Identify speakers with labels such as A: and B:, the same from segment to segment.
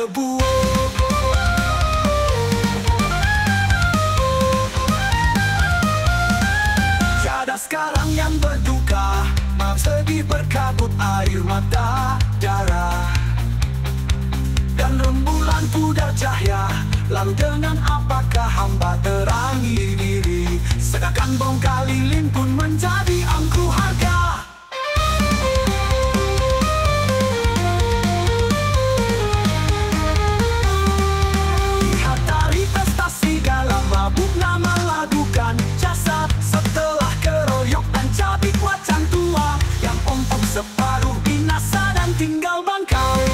A: debu. Tiada sekarang yang berduka, sedih berkabut air mata darah, dan rembulan pudar cahaya. Lalu dengan apakah hamba terangi diri, sedangkan bongkar lilin pun menjadi angku harga. Lihat tari prestasi dalam mabuk nama ladukan jasa, setelah keroyok dan cabik wacan tua, yang ompong separuh binasa dan tinggal bangkai.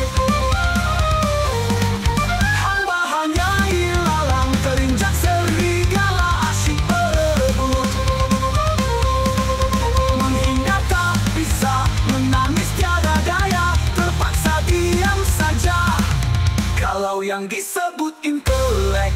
A: Kalau yang disebut intelek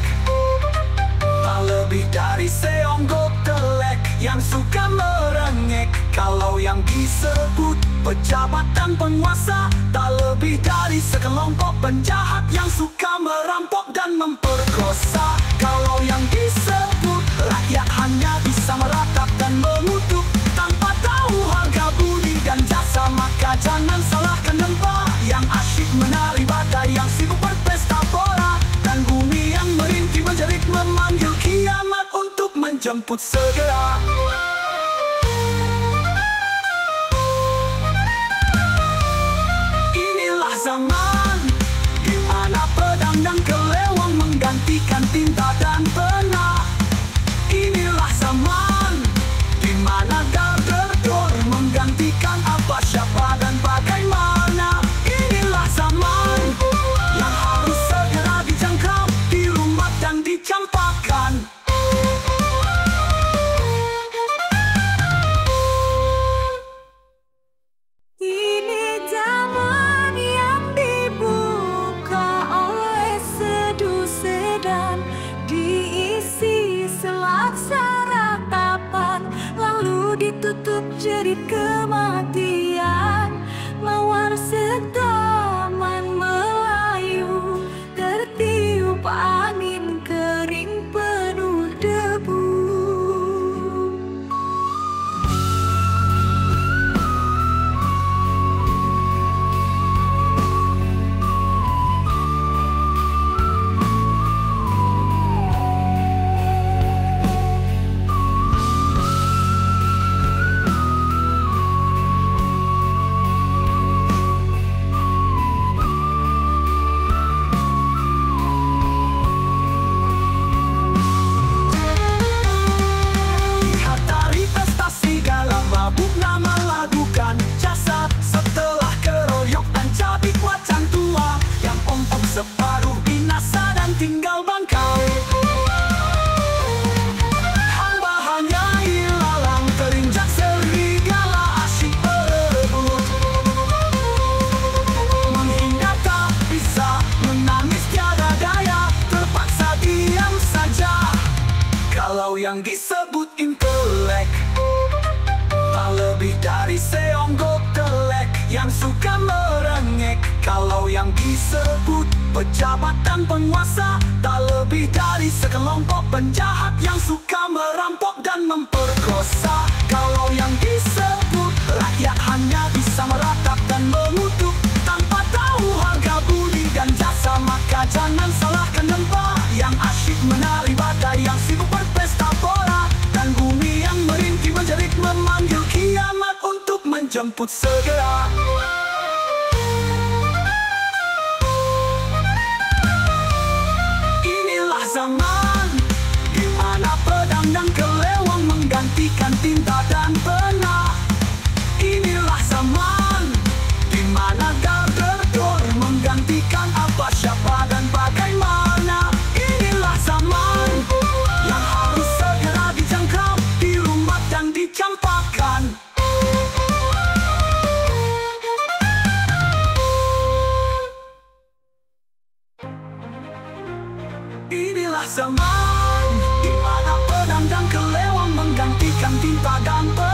A: tak lebih dari seonggok telek yang suka merengek. Kalau yang disebut pejabat dan penguasa tak lebih dari sekelompok penjahat yang suka merampok dan memperkosa. Kalau yang disebut rakyat hanya bisa meratap dan mengutuk tanpa tahu harga budi dan jasa, maka jangan salahkan lembah yang asyik menari badai, yang sibuk berpesta pora, dan bumi yang merintih menjerit memanggil kiamat untuk menjemput segera. Inilah zaman di mana pedang dan kelewang menggantikan tinta dan pena. Inilah zaman di mana dar-der-dor menggantikan apa, siapa, dan bagaimana. Inilah zaman yang harus segera dijangkau, dilumat dan dicampakkan.
B: Ini zaman yang dibuka oleh seduh sedan, diisi selaksana tapan, lalu ditutup jerit kematian. Mawar setaman Melayu tertiup angin kering penuh debu.
A: Lihat tari prestasi dalam mabuk nama ladukan jasa, setelah keroyok dan cabik wacan tua, yang ompong separuh binasa dan tinggal bangkai. Hamba hanya ilalang terinjak serigala asyik berebut, menghindar tak bisa, menangis tiada daya, terpaksa diam saja. Kalau yang disebut intelek tak lebih dari seonggok telek yang suka merengek. Kalau yang disebut pejabat dan penguasa tak lebih dari sekelompok penjahat yang suka merampok dan memperkosa. Kalau yang disebut rakyat hanya bisa meratap dan mengutuk tanpa tahu harga budi dan jasa, maka jangan salahkan lembah yang asyik menari badai, yang sibuk berpesta pora, dan bumi yang merintih menjerit memanggil kiamat untuk menjemput segera. Inilah zaman di mana pedang dan kelewang menggantikan tinta dan pena. Inilah zaman di mana dar-der-dor menggantikan apa, siapa, dan bagaimana. Inilah zaman yang harus segera dijangkau, dilumat dan dicampakkan. Inilah zaman di mana pedang dan kelewang menggantikan tinta dan pena.